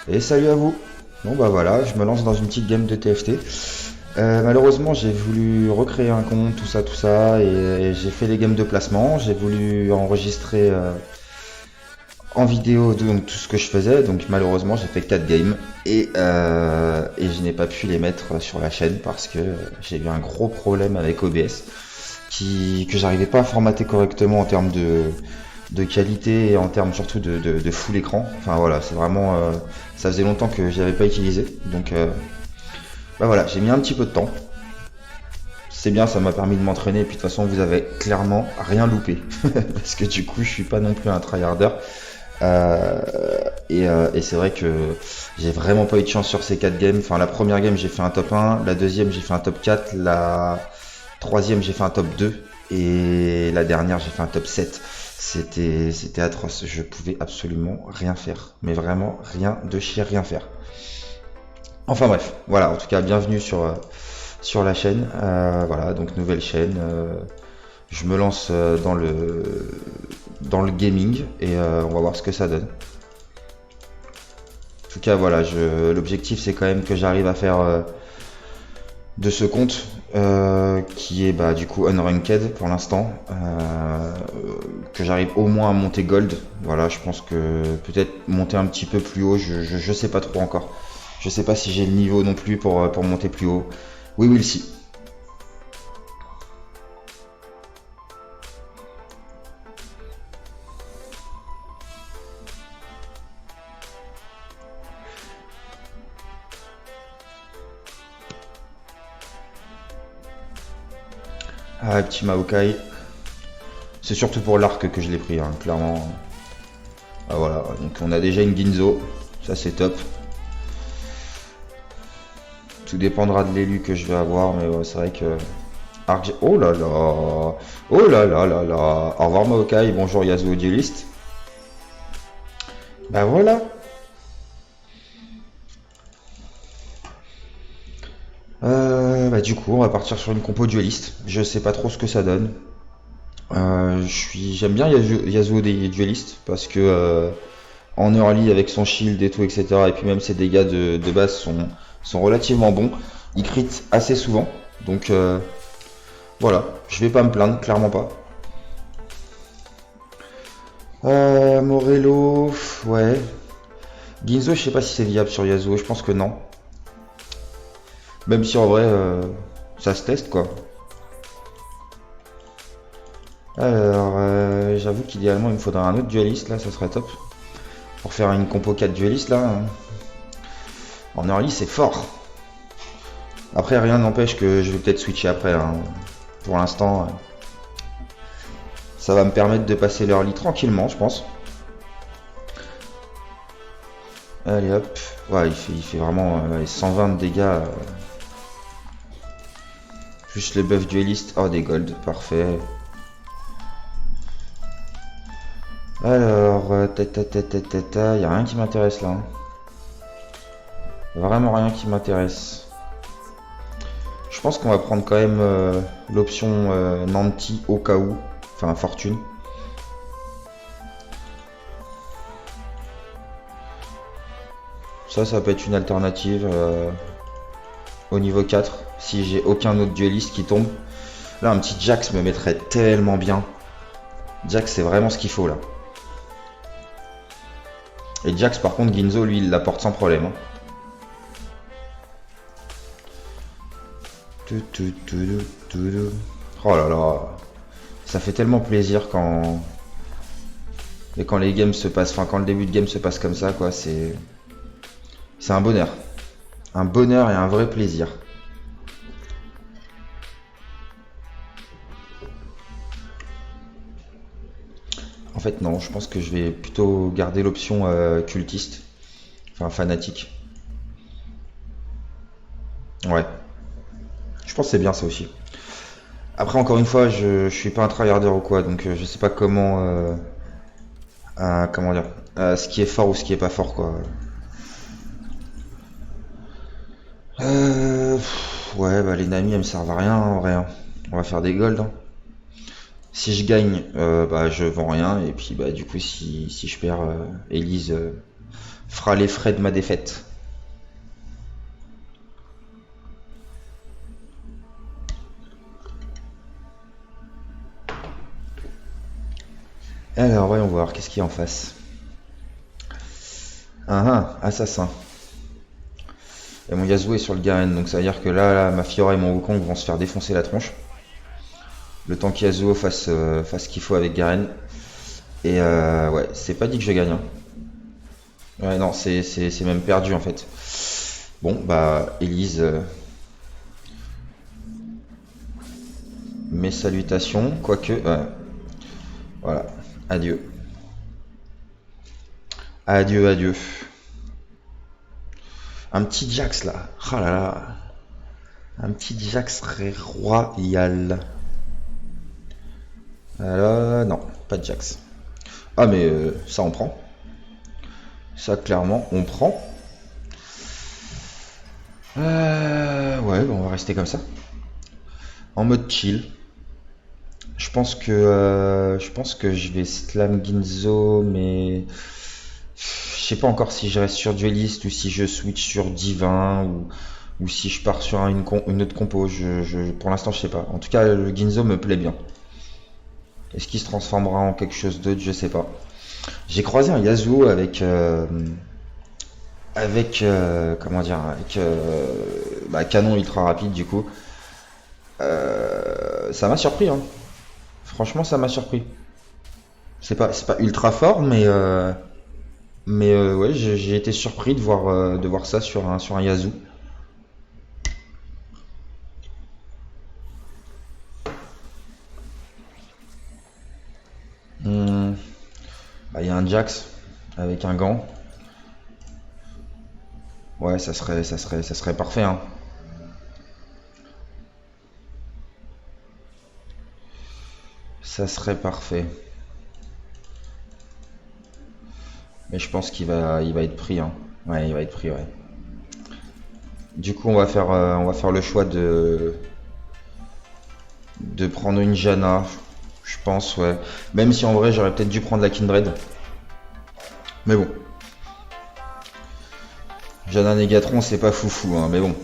Et salut à vous. Bon bah voilà, je me lance dans une petite game de TFT. Malheureusement j'ai voulu recréer un compte, tout ça, et j'ai fait les games de placement. J'ai voulu enregistrer en vidéo donc, tout ce que je faisais, donc malheureusement j'ai fait 4 games et je n'ai pas pu les mettre sur la chaîne parce que j'ai eu un gros problème avec OBS que j'arrivais pas à formater correctement en termes de qualité et en termes surtout de full écran. Enfin voilà, c'est vraiment ça faisait longtemps que je l'avais pas utilisé, donc bah voilà, j'ai mis un petit peu de temps. C'est bien, ça m'a permis de m'entraîner et puis de toute façon vous avez clairement rien loupé parce que du coup je suis pas non plus un tryharder. Euh, et c'est vrai que j'ai vraiment pas eu de chance sur ces 4 games. Enfin, la première game, j'ai fait un top 1, la deuxième, j'ai fait un top 4, la troisième, j'ai fait un top 2, et la dernière, j'ai fait un top 7. C'était atroce. Je pouvais absolument rien faire. Mais vraiment, rien de chier, rien faire. Enfin bref, voilà, en tout cas, bienvenue sur la chaîne. Voilà, donc nouvelle chaîne. Je me lance dans le gaming et on va voir ce que ça donne. En tout cas, voilà, l'objectif c'est quand même que j'arrive à faire de ce compte qui est bah, du coup unranked pour l'instant, que j'arrive au moins à monter gold. Voilà, je pense que peut-être monter un petit peu plus haut, je sais pas trop encore. Je sais pas si j'ai le niveau non plus pour monter plus haut. Oui, oui, si. Ah, petit Maokai. C'est surtout pour l'arc que je l'ai pris, hein, clairement. Ah voilà, donc on a déjà une Ginzo, ça c'est top. Tout dépendra de l'élu que je vais avoir, mais ouais, c'est vrai que... Oh là là, oh là là là là. Au revoir Maokai, bonjour Yasuo Duelist. Bah voilà. Bah du coup, on va partir sur une compo dueliste. Je sais pas trop ce que ça donne. J'aime bien Yasuo des duelistes parce que en early avec son shield et tout, etc. Et puis même ses dégâts de base sont relativement bons. Il crit assez souvent, donc voilà, je vais pas me plaindre, clairement pas. Morello, ouais. Ginzo, je sais pas si c'est viable sur Yasuo, je pense que non. Même si en vrai, ça se teste quoi. Alors, j'avoue qu'idéalement, il me faudrait un autre dueliste là, ça serait top. Pour faire une compo 4 dueliste là. En early, c'est fort. Après, rien n'empêche que je vais peut-être switcher après, hein. Pour l'instant, ça va me permettre de passer l'early tranquillement, je pense. Allez hop. Ouais, il fait vraiment 120 de dégâts. Plus le buff dueliste. Oh, des golds, parfait. Alors, y a rien qui m'intéresse là, hein. Vraiment rien qui m'intéresse. Je pense qu'on va prendre quand même l'option Nanti au cas où. Enfin, fortune. Ça peut être une alternative au niveau 4. Si j'ai aucun autre dueliste qui tombe. Là, un petit Jax me mettrait tellement bien. Jax, c'est vraiment ce qu'il faut là. Et Jax, par contre, Ginzo, lui, il l'apporte sans problème, hein. Oh là là. Ça fait tellement plaisir quand... Et quand les games se passent... Enfin, quand le début de game se passe comme ça, quoi, c'est un bonheur. Un bonheur et un vrai plaisir. En fait, non, je pense que je vais plutôt garder l'option cultiste. Enfin, fanatique. Ouais. Je pense que c'est bien ça aussi. Après, encore une fois, je suis pas un tryharder ou quoi, donc je sais pas comment dire, ce qui est fort ou ce qui est pas fort, quoi. Ouais, bah les namis, elles me servent à rien, en vrai, hein. On va faire des golds, hein. Si je gagne, bah je vends rien, et puis bah du coup, si je perds, Elise fera les frais de ma défaite. Alors, voyons voir, qu'est-ce qu'il y a en face. Assassin. Et mon Yasuo est sur le Garen, donc ça veut dire que là, ma Fiora et mon Wukong vont se faire défoncer la tronche. Le temps qu'Yasuo fasse ce qu'il faut avec Garen. Et ouais, c'est pas dit que je gagne. Hein. Ouais, non, c'est même perdu en fait. Bon, bah, Elise. Mes salutations, quoique. Voilà, adieu. Adieu, adieu. Un petit Jax là. Oh là là. Un petit Jax royal. Non, pas de Jax. Ah mais ça on prend. Ça clairement on prend. Ouais, bon, on va rester comme ça. En mode chill. Je pense que je vais slam Ginzo, mais je sais pas encore si je reste sur dueliste ou si je switch sur divin ou si je pars sur une autre compo. Pour l'instant je sais pas. En tout cas le Ginzo me plaît bien. Est-ce qu'il se transformera en quelque chose d'autre? Je sais pas. J'ai croisé un Yasuo avec comment dire, avec canon ultra rapide du coup. Ça m'a surpris, hein. Franchement, ça m'a surpris. C'est pas ultra fort, mais ouais, j'ai été surpris de voir ça sur un Yasuo. Il y a un Jax avec un gant. Ouais, ça serait parfait, hein. Ça serait parfait. Mais je pense qu'il va être pris, hein. Ouais, il va être pris, ouais. Du coup, on va faire le choix de prendre une Janna, je pense, ouais. Même si en vrai, j'aurais peut-être dû prendre la Kindred. Mais bon. Janna Négatron, c'est pas foufou, hein, mais bon.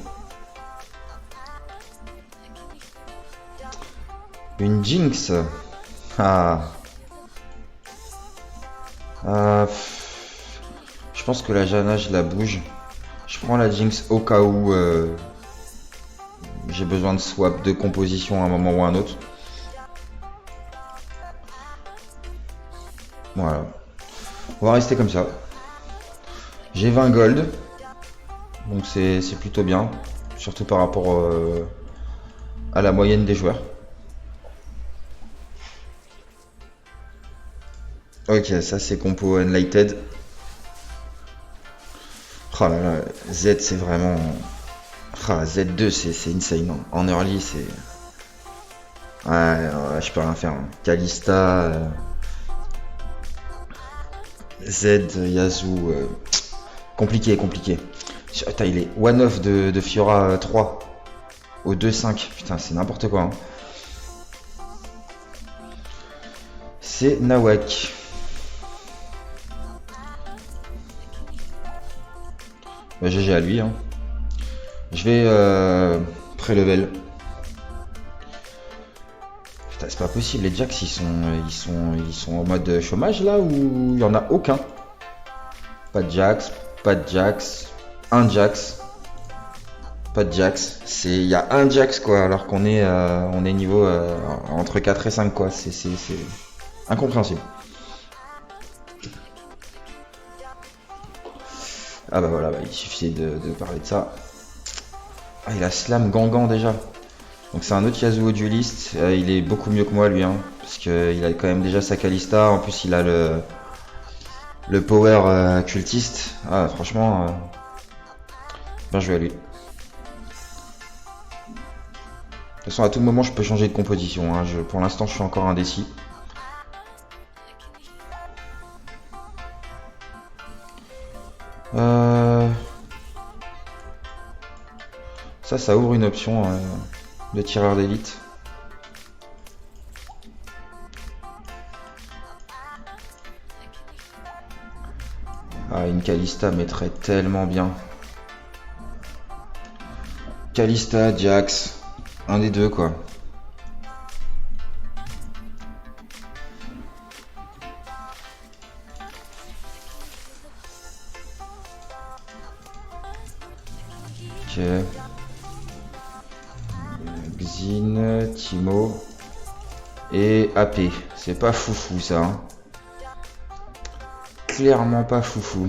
Une Jinx. Ah. Je pense que la Janna, je la bouge. Je prends la Jinx au cas où j'ai besoin de swap de composition à un moment ou à un autre. Voilà. On va rester comme ça. J'ai 20 gold. Donc c'est plutôt bien. Surtout par rapport à la moyenne des joueurs. Ok, ça c'est compo Enlighted. Oh là là, Z c'est vraiment... Ah, Z2 c'est insane. Hein. En early c'est... Ouais, je peux rien faire. Hein. Kalista... Z, Yasuo... Compliqué. Attends, il est one-off de Fiora 3 au 2-5. Putain, c'est n'importe quoi. Hein. C'est Nawak. Bah, GG à lui. Hein. Je vais pré-level. Putain, c'est pas possible. Les Jax, ils sont en mode chômage là ou il y en a aucun. Pas de Jax, un Jax, pas de Jax. Il y a un Jax quoi, alors qu'on est niveau entre 4 et 5 quoi. C'est incompréhensible. Ah bah voilà, il suffisait de parler de ça. Ah, il a slam Gangan déjà. Donc c'est un autre Yasuo dueliste. Il est beaucoup mieux que moi lui, hein, parce qu'il a quand même déjà sa Kalista. En plus il a le power cultiste. Ah franchement, bien joué à lui. De toute façon à tout moment je peux changer de composition. Hein. Pour l'instant je suis encore indécis. Ça ouvre une option de tireur d'élite. Ah, une Kalista mettrait tellement bien. Kalista, Jax, un des deux quoi. Ok. Xin, Timo et AP. C'est pas foufou ça. Hein. Clairement pas foufou.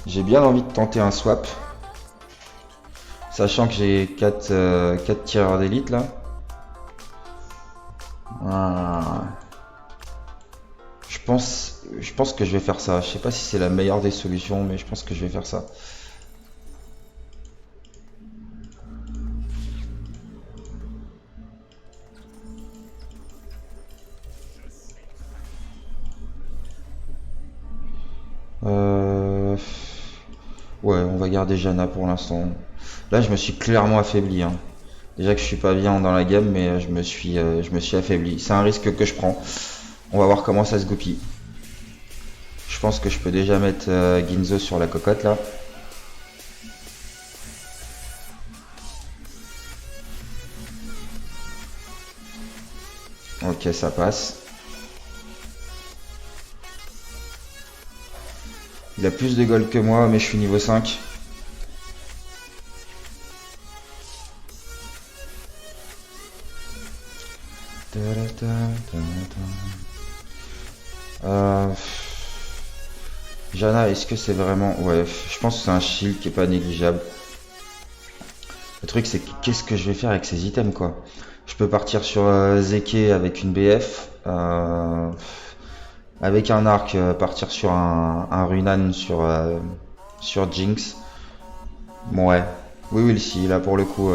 J'ai bien envie de tenter un swap. Sachant que j'ai 4 tireurs d'élite là. Je pense que je vais faire ça. Je sais pas si c'est la meilleure des solutions, mais je pense que je vais faire ça. Ouais, on va garder Janna pour l'instant. Là, je me suis clairement affaibli. Hein. Déjà que je suis pas bien dans la gamme, mais je me suis affaibli. C'est un risque que je prends. On va voir comment ça se goupille. Je pense que je peux déjà mettre Ginzo sur la cocotte là. Ok, ça passe. Il a plus de gold que moi, mais je suis niveau 5. Janna, est-ce que c'est vraiment... Ouais, je pense que c'est un shield qui est pas négligeable. Le truc, c'est qu'est-ce que je vais faire avec ces items, quoi. Je peux partir sur Zeke avec une BF. Avec un arc, partir sur un Runan sur Jinx. Bon, ouais. Oui, si, là, pour le coup...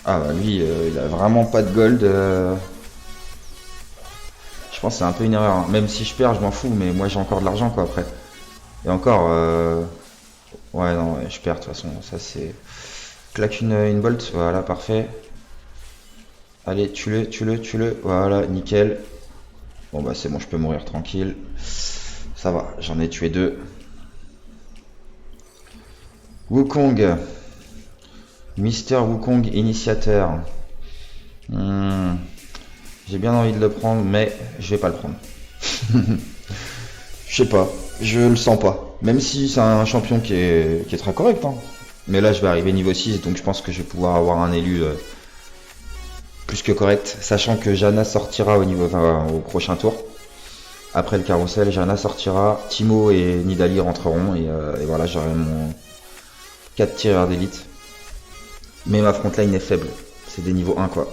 Ah bah lui, il a vraiment pas de gold. Je pense que c'est un peu une erreur. Hein. Même si je perds, je m'en fous, mais moi j'ai encore de l'argent quoi après. Et encore, ouais non, ouais, je perds de toute façon. Ça c'est... Claque une bolt, voilà, parfait. Allez, tue-le. Voilà, nickel. Bon bah c'est bon, je peux mourir tranquille. Ça va, j'en ai tué 2. Wukong. Mister Wukong initiateur. J'ai bien envie de le prendre, mais je vais pas le prendre. Je sais pas, je le sens pas. Même si c'est un champion qui est très correct. Hein. Mais là, je vais arriver niveau 6, donc je pense que je vais pouvoir avoir un élu plus que correct. Sachant que Janna sortira au prochain tour. Après le carrousel, Janna sortira. Timo et Nidalee rentreront. Et voilà, j'aurai mon 4 tireurs d'élite. Mais ma frontline est faible. C'est des niveaux 1 quoi.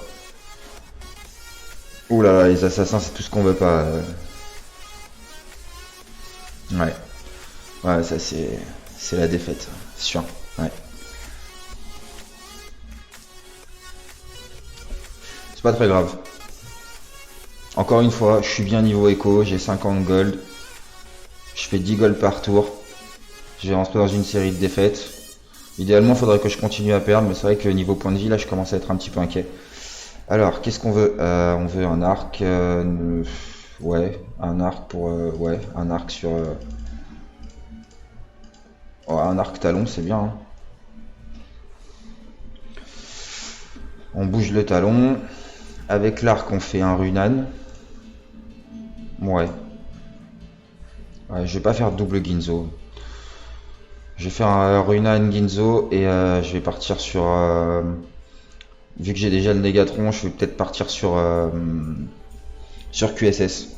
Ouh là là, les assassins, c'est tout ce qu'on veut pas. Ouais. Ouais, ça c'est la défaite, sûr. Ouais. C'est pas très grave. Encore une fois, je suis bien niveau écho, j'ai 50 gold. Je fais 10 gold par tour. Je vais rentrer dans une série de défaites. Idéalement, il faudrait que je continue à perdre, mais c'est vrai que niveau point de vie, là, je commence à être un petit peu inquiet. Alors, qu'est-ce qu'on veut on veut un arc. Ouais, un arc pour... ouais, un arc sur... Oh, un arc talon, c'est bien. Hein. On bouge le talon. Avec l'arc, on fait un Runan. Ouais. Ouais, je vais pas faire double Ginzo. Je vais faire un Runan Ginzo et je vais partir sur... vu que j'ai déjà le Negatron, je vais peut-être partir sur QSS.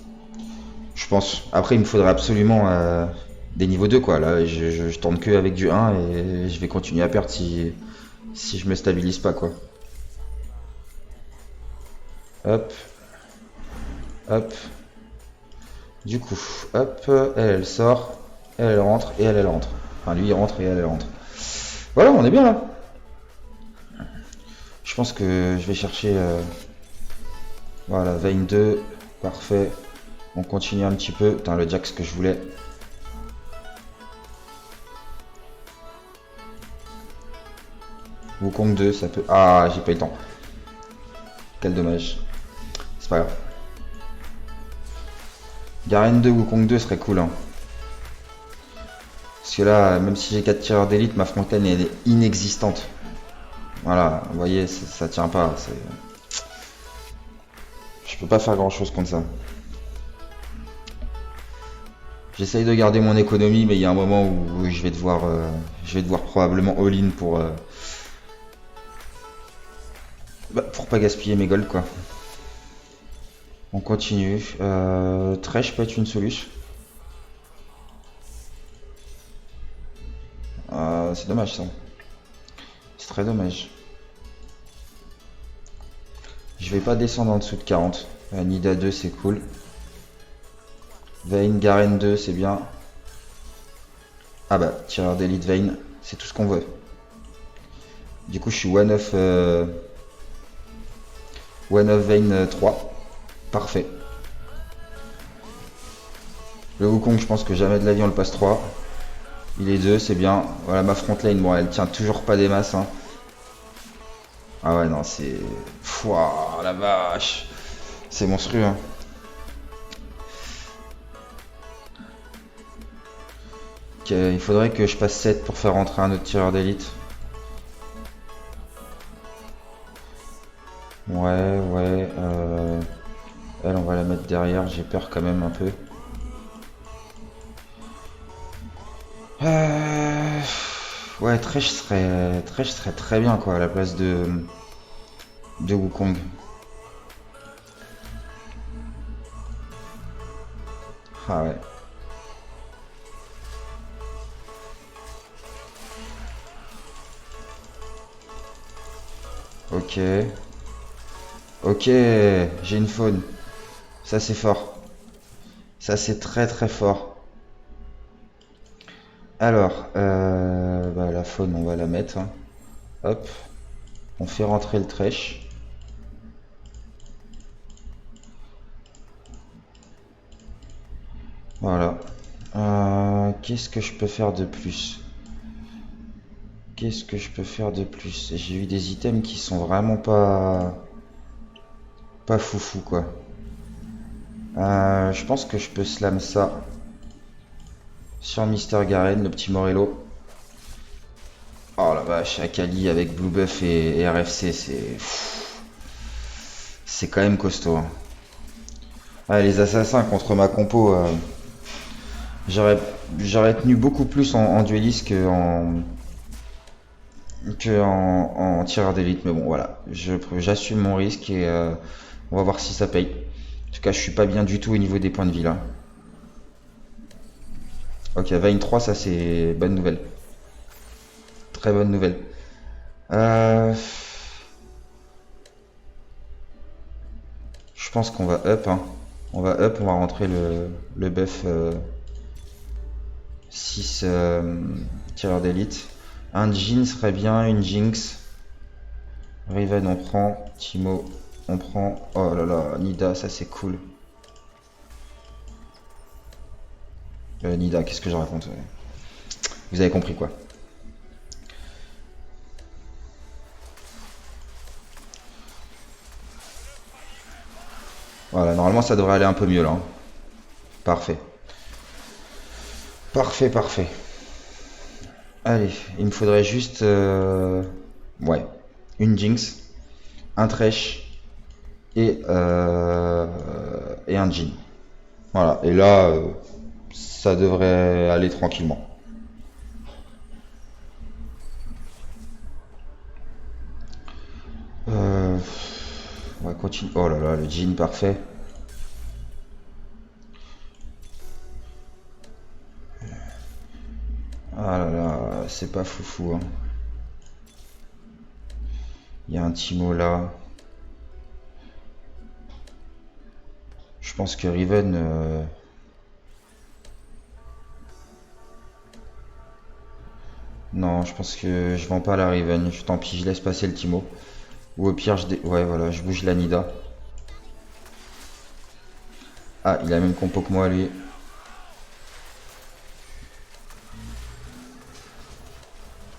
Je pense. Après, il me faudrait absolument des niveaux 2 quoi. Là, je tourne que avec du 1 et je vais continuer à perdre si je me stabilise pas quoi. Hop. Hop. Du coup, hop, elle sort, elle rentre et elle rentre. Enfin, lui il rentre et elle rentre. Voilà, on est bien là. Je pense que je vais chercher... voilà, Vayne 2, parfait. On continue un petit peu. Putain, le Jax que je voulais. Wukong 2, ça peut... Ah, j'ai pas eu le temps. Quel dommage. C'est pas grave. Garen 2, Wukong 2 serait cool. Hein. Parce que là, même si j'ai 4 tireurs d'élite, ma frontline elle est inexistante. Voilà, vous voyez, ça tient pas. Je peux pas faire grand chose contre ça. J'essaye de garder mon économie, mais il y a un moment où je vais devoir probablement all-in pour pas gaspiller mes golds, quoi. On continue. Thresh peut être une solution. C'est dommage ça. C'est très dommage. Je vais pas descendre en dessous de 40. Nida 2 c'est cool. Vayne, Garen 2 c'est bien. Ah bah, tireur d'élite Vayne, c'est tout ce qu'on veut. Du coup je suis one of Vayne 3. Parfait. Le Wukong je pense que jamais de la vie on le passe 3. Il est 2, c'est bien. Voilà ma frontline, bon elle tient toujours pas des masses. Hein. Ah ouais non c'est... Pouah, la vache. C'est monstrueux hein. Ok, il faudrait que je passe 7 pour faire rentrer un autre tireur d'élite. Ouais. Elle on va la mettre derrière, j'ai peur quand même un peu. Ouais, Thresh serait très bien quoi à la place de Wukong. Ah ouais. Ok. Ok, j'ai une faune. Ça c'est fort. Ça c'est très très fort. Alors, la faune on va la mettre. Hein. Hop. On fait rentrer le Thresh. Voilà. Qu'est-ce que je peux faire de plus? J'ai eu des items qui sont vraiment pas foufou quoi. Je pense que je peux slam ça sur Mister Garen, le petit Morello. Oh la vache, Akali avec Blue Buff et RFC, c'est quand même costaud. Hein. Ah, les assassins contre ma compo, j'aurais tenu beaucoup plus en dueliste en tireur d'élite, mais bon voilà, j'assume mon risque et on va voir si ça paye. En tout cas, je suis pas bien du tout au niveau des points de vie là. Ok, Vayne 3, ça c'est bonne nouvelle. Très bonne nouvelle. Je pense qu'on va up. Hein. On va rentrer le buff 6 tireurs d'élite. Un Jhin serait bien, une Jinx. Riven on prend, Timo on prend. Oh là là, Nida, ça c'est cool. Nida, qu'est-ce que je raconte? Vous avez compris quoi. Voilà, normalement ça devrait aller un peu mieux là. Hein. Parfait. Parfait. Allez, il me faudrait juste... ouais, une Jinx, un Thresh et un Jhin. Voilà, et là, ça devrait aller tranquillement. On va continuer. Oh là là, le Jhin parfait. Ah là là, c'est pas foufou. Hein. Il y a un Timo là. Je pense que Riven... Non, je pense que je vends pas la Riven. Tant pis, je laisse passer le Timo. Ou au pire, ouais, voilà, je bouge la Nida. Ah, il a la même compo que moi, lui.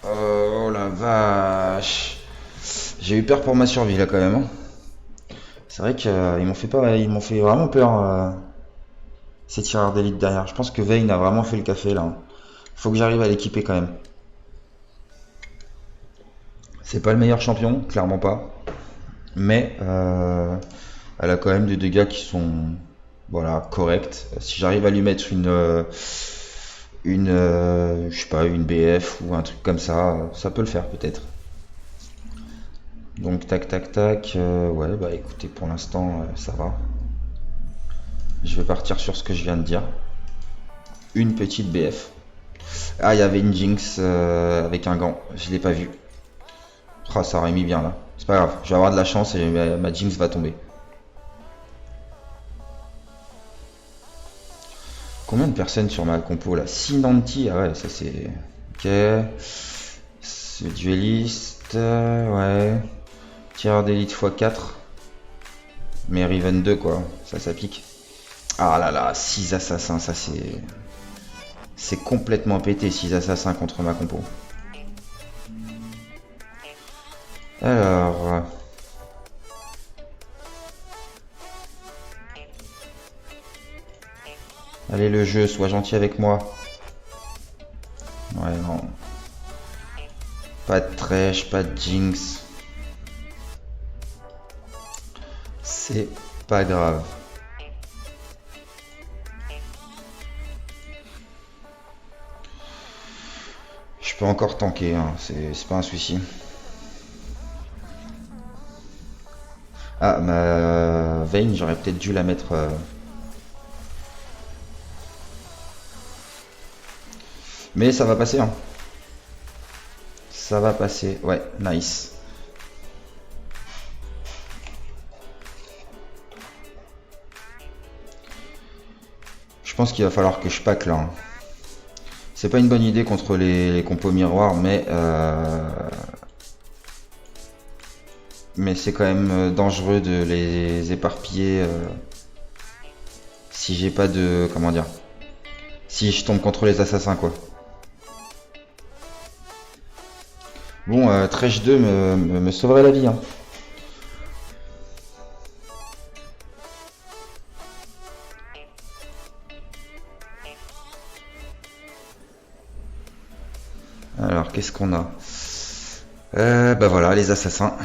Oh la vache. J'ai eu peur pour ma survie là quand même, hein. C'est vrai qu'ils m'ont fait pas, ils m'ont fait vraiment peur, ces tireurs d'élite derrière. Je pense que Vayne a vraiment fait le café là, hein. Faut que j'arrive à l'équiper quand même. C'est pas le meilleur champion, clairement pas. Mais elle a quand même des dégâts qui sont, voilà, corrects. Si j'arrive à lui mettre je sais pas, une BF ou un truc comme ça peut le faire peut-être. Donc tac tac tac, ouais bah écoutez pour l'instant ça va. Je vais partir sur ce que je viens de dire. Une petite BF. Ah il y avait une Jinx avec un gant, je l'ai pas vu. Ah ça aurait mis bien là. C'est pas grave, je vais avoir de la chance et ma Jinx va tomber. Combien de personnes sur ma compo là? 6 Nanti, ah ouais ça c'est... Ok. Ce dueliste, ouais. Tireur d'élite x4. Mais Riven 2 quoi, ça pique. Ah là là, 6 assassins, ça c'est... C'est complètement pété 6 assassins contre ma compo. Alors... Allez le jeu, sois gentil avec moi. Ouais non. Pas de Thresh, pas de Jinx. C'est pas grave. Je peux encore tanker, hein. C'est pas un souci. Ah, ma Vayne, j'aurais peut-être dû la mettre... Mais ça va passer, hein. Ça va passer, ouais, nice. Je pense qu'il va falloir que je pack là, hein. C'est pas une bonne idée contre les compos miroirs, mais c'est quand même dangereux de les éparpiller si j'ai pas de... Comment dire? Si je tombe contre les assassins, quoi. Bon, Thresh 2 me sauverait la vie, hein. Alors, qu'est-ce qu'on a? Bah voilà, les assassins.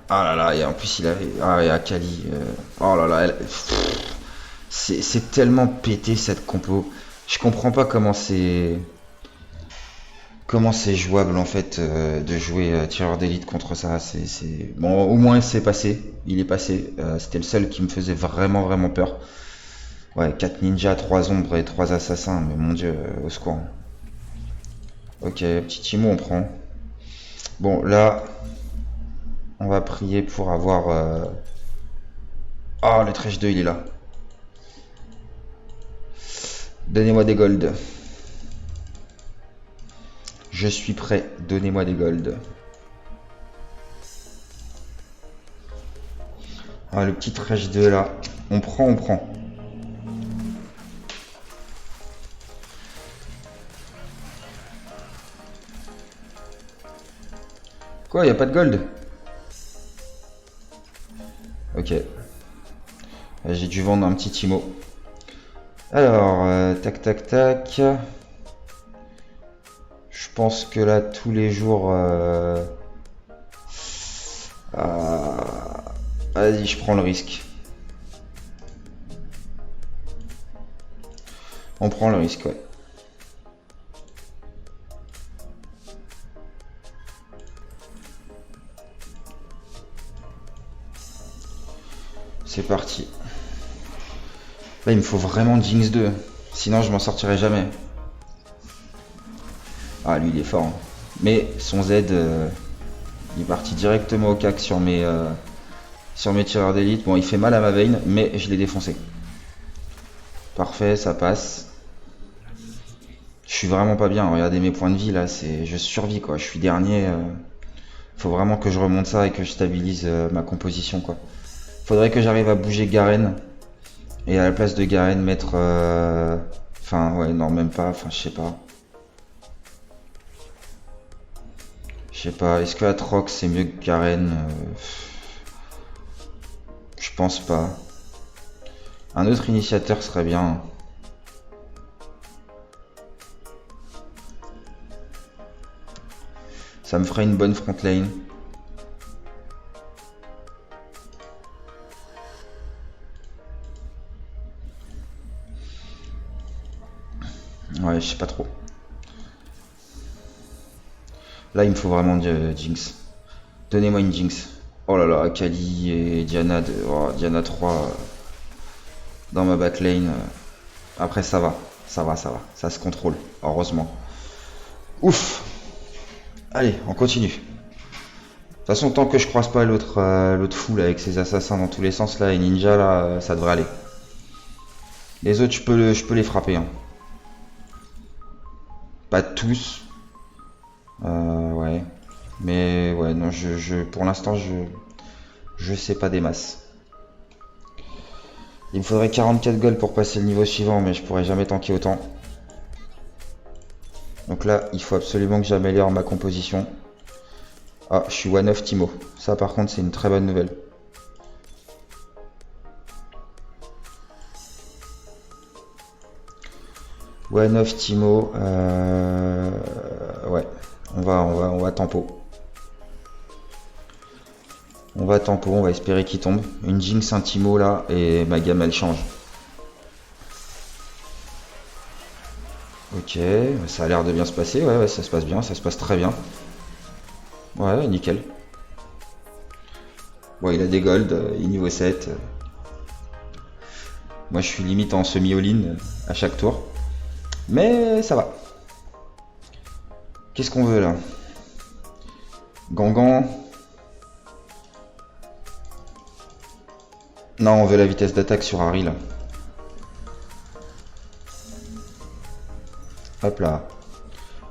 Ah là là, et en plus il avait... Ah, et Akali. Oh là là, c'est tellement pété cette compo. Je comprends pas comment c'est... Comment c'est jouable en fait de jouer tireur d'élite contre ça. Bon, au moins c'est passé. Il est passé. C'était le seul qui me faisait vraiment peur. Ouais, 4 ninjas, 3 ombres et 3 assassins. Mais mon dieu, au secours. Ok, petit Timo on prend. Bon, là... On va prier pour avoir... Ah, le Thresh 2, il est là. Donnez-moi des golds. Je suis prêt. Donnez-moi des golds. Ah, le petit Thresh 2, là. On prend, on prend. Quoi, y a pas de gold? Ok. J'ai dû vendre un petit Timo. Alors, tac tac tac. Je pense que là, tous les jours... Vas-y, je prends le risque. On prend le risque, ouais. C'est parti. Là, il me faut vraiment Jinx 2. Sinon, je m'en sortirai jamais. Ah, lui, il est fort, hein. Mais son Z, il est parti directement au cac sur mes tireurs d'élite. Bon, il fait mal à ma Vayne, mais je l'ai défoncé. Parfait, ça passe. Je suis vraiment pas bien. Regardez mes points de vie, là. Je survis, quoi. Je suis dernier. Faut vraiment que je remonte ça et que je stabilise ma composition, quoi. Faudrait que j'arrive à bouger Garen. Et à la place de Garen, mettre... Enfin, ouais, non, même pas. Enfin, je sais pas. Je sais pas. Est-ce que Atrox c'est mieux que Garen? Je pense pas. Un autre initiateur serait bien. Ça me ferait une bonne front lane. Ouais, je sais pas trop. Là, il me faut vraiment Jinx. Donnez-moi une Jinx. Oh là là, Akali et Diana, Diana 3 dans ma batlane. Après, ça va. Ça va, ça va. Ça se contrôle, heureusement. Ouf. Allez, on continue. De toute façon, tant que je croise pas l'autre foule avec ses assassins dans tous les sens là et ninja là, ça devrait aller. Les autres, je peux les frapper. Hein. Pas tous. Ouais. Mais ouais, non, pour l'instant, je sais pas des masses. Il me faudrait 44 gold pour passer le niveau suivant, mais je pourrais jamais tanker autant. Donc là, il faut absolument que j'améliore ma composition. Ah, je suis one of Timo. Ça, par contre, c'est une très bonne nouvelle. One of Timo. Ouais, on va tempo. On va tempo, on va espérer qu'il tombe. Une Jinx, un Timo là, et ma gamme elle change. Ok, ça a l'air de bien se passer, ouais, ça se passe bien, ça se passe très bien. Ouais, nickel. Bon, il a des gold, il est niveau 7. Moi je suis limite en semi-all-in à chaque tour. Mais ça va. Qu'est-ce qu'on veut là? Gangan. Non, on veut la vitesse d'attaque sur Harry là. Hop là.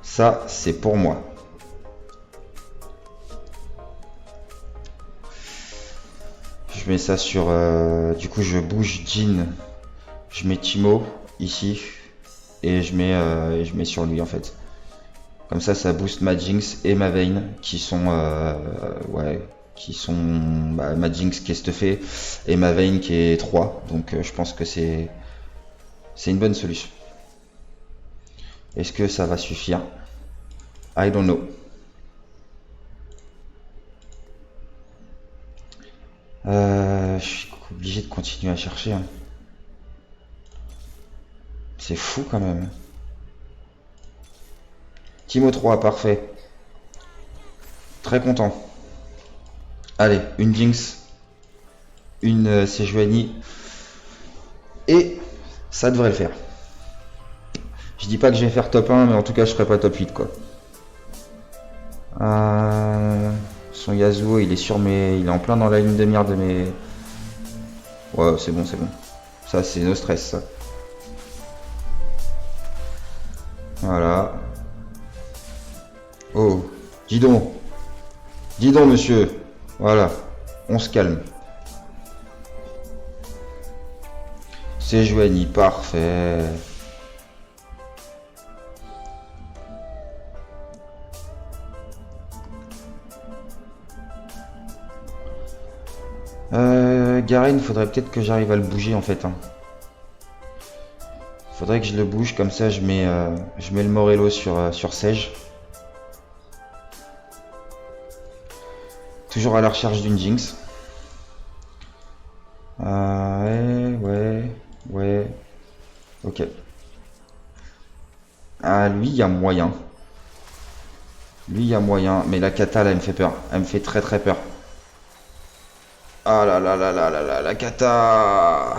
Ça, c'est pour moi. Je mets ça sur... du coup, je bouge Jin. Je mets Timo ici. Et je mets sur lui en fait. Comme ça booste ma Jinx et ma Vayne qui sont... ouais, qui sont... Bah, ma Jinx qui est stuffée et ma Vayne qui est 3. Donc je pense que c'est une bonne solution. Est-ce que ça va suffire? I don't know. Je suis obligé de continuer à chercher. Hein. C'est fou quand même. Timo 3, parfait. Très content. Allez, une Jinx. Une Sejuani. Et ça devrait le faire. Je dis pas que je vais faire top 1, mais en tout cas je ferai pas top 8 quoi. Son Yasuo il est sur mes. Il est en plein dans la ligne de mire de mes. Ouais c'est bon, c'est bon. Ça c'est no stress ça. Voilà. Oh, dis donc. Dis donc monsieur. Voilà. On se calme. C'est Joanie, parfait. Garen, faudrait peut-être que j'arrive à le bouger en fait. Hein. Faudrait que je le bouge, comme ça je mets le Morello sur Sage. Toujours à la recherche d'une Jinx. Ouais. Ok. Ah, lui, il y a moyen. Lui, il y a moyen. Mais la kata, là, elle me fait peur. Elle me fait très très peur. Ah là là là là là là, la kata.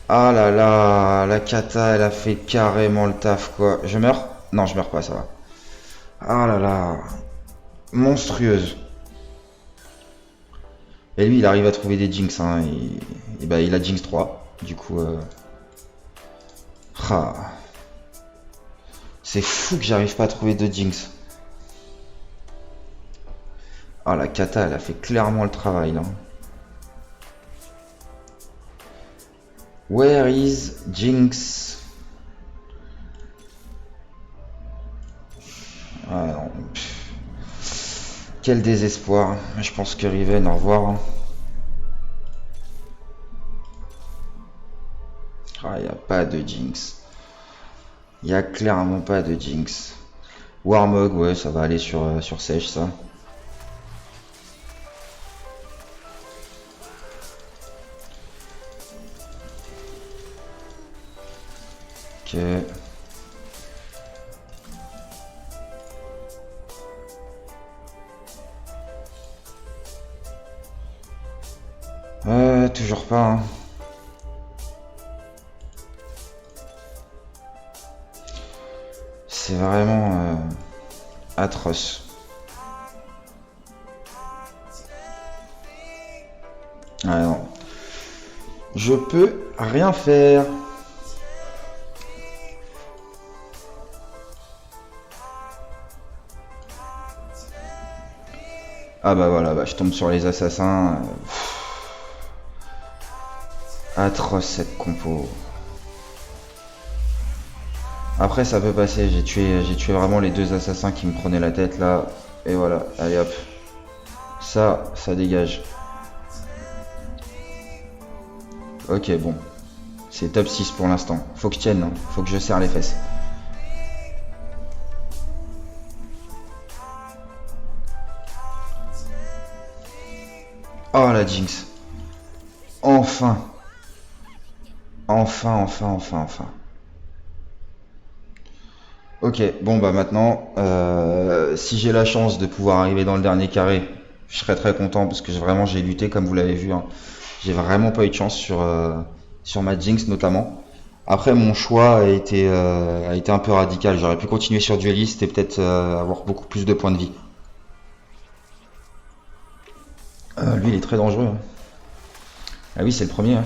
Ah là là, la kata, elle a fait carrément le taf, quoi. Je meurs? Non, je meurs pas, ça va. Ah là là. Monstrueuse. Et lui, il arrive à trouver des Jinx, hein. Et bah, il a Jinx 3. Du coup, c'est fou que j'arrive pas à trouver de Jinx. Ah, la kata, elle a fait clairement le travail, là. Where is Jinx? Ah non. Quel désespoir. Je pense que Riven, au revoir. Ah, y a pas de Jinx. Y a clairement pas de Jinx. Warmog, ouais, ça va aller sur Sèche, ça. Ok. Toujours pas, hein. C'est vraiment atroce. Ah non. Je peux rien faire. Ah bah voilà, bah, je tombe sur les assassins. Atroce cette compo. Après ça peut passer, j'ai tué vraiment les deux assassins qui me prenaient la tête là. Et voilà, allez hop. Ça dégage. Ok, bon. C'est top 6 pour l'instant. Faut que je tienne, hein. Faut que je serre les fesses. Oh la Jinx. Enfin. Enfin. Ok, bon bah maintenant, si j'ai la chance de pouvoir arriver dans le dernier carré, je serais très content parce que vraiment j'ai lutté comme vous l'avez vu, hein. J'ai vraiment pas eu de chance sur ma Jinx notamment. Après mon choix a été un peu radical, j'aurais pu continuer sur dueliste et peut-être avoir beaucoup plus de points de vie. Lui il est très dangereux, hein. Ah oui c'est le premier, hein.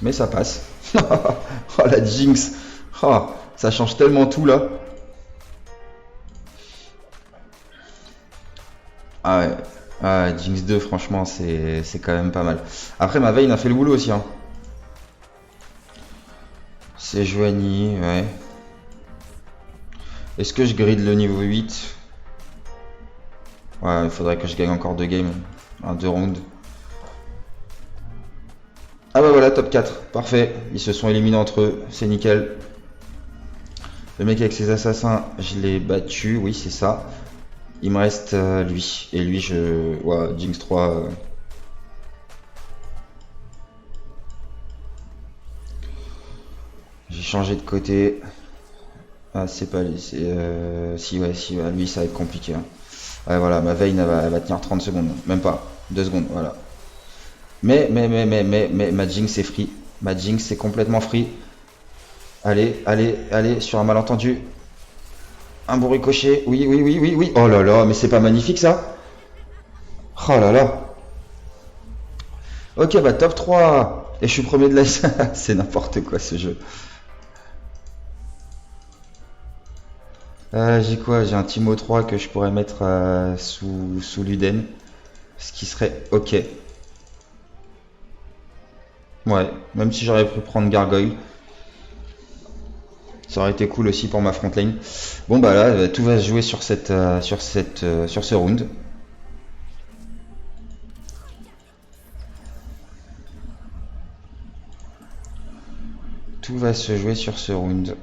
Mais ça passe. Oh la Jinx. Oh, ça change tellement tout là. Ah ouais. Ah, Jinx 2 franchement c'est quand même pas mal. Après ma Vayne a fait le boulot aussi, hein. C'est Joanie, ouais. Est-ce que je grille le niveau 8? Ouais, il faudrait que je gagne encore 2 games. 2 rounds. Ah bah voilà, top 4. Parfait. Ils se sont éliminés entre eux. C'est nickel. Le mec avec ses assassins, je l'ai battu. Oui, c'est ça. Il me reste lui. Et lui, ouais, Jinx 3. J'ai changé de côté. Ah, c'est pas lui. Si, ouais, lui, ça va être compliqué, hein. Ouais, voilà, ma Vayne, elle va tenir 30 secondes. Même pas. 2 secondes, voilà. Mais, ma Jinx est free. Ma Jinx est complètement free. Allez, sur un malentendu. Un bon ricochet. Oui. Oh là là, mais c'est pas magnifique ça? Oh là là. Ok, bah top 3. Et je suis premier de la... C'est n'importe quoi ce jeu. J'ai quoi? J'ai un Timo 3 que je pourrais mettre sous l'Uden. Ce qui serait ok. Ouais, même si j'aurais pu prendre Gargoyle. Ça aurait été cool aussi pour ma frontline. Bon bah là, tout va se jouer sur ce round. Tout va se jouer sur ce round.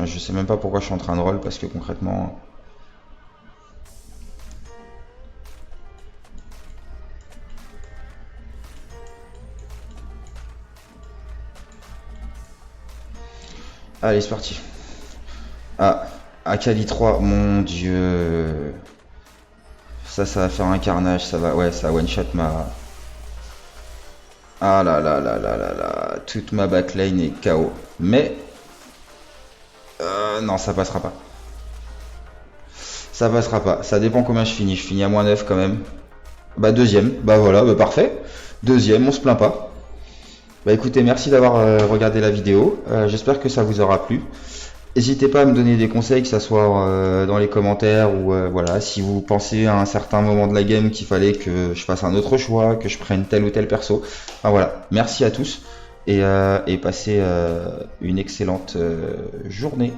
Je sais même pas pourquoi je suis en train de roll parce que concrètement. Allez, c'est parti. Ah, Akali 3, mon dieu. Ça va faire un carnage, ça va. Ouais, ça one shot ma. Ah là là là là là là. Toute ma backlane est KO. Mais. Non, ça passera pas. Ça passera pas. Ça dépend combien je finis. Je finis à moins 9 quand même. Bah, deuxième. Bah voilà, bah parfait. Deuxième, on se plaint pas. Bah écoutez, merci d'avoir regardé la vidéo. J'espère que ça vous aura plu. N'hésitez pas à me donner des conseils, que ça soit dans les commentaires ou voilà, si vous pensez à un certain moment de la game qu'il fallait que je fasse un autre choix, que je prenne tel ou tel perso. Enfin voilà, merci à tous et passez une excellente journée.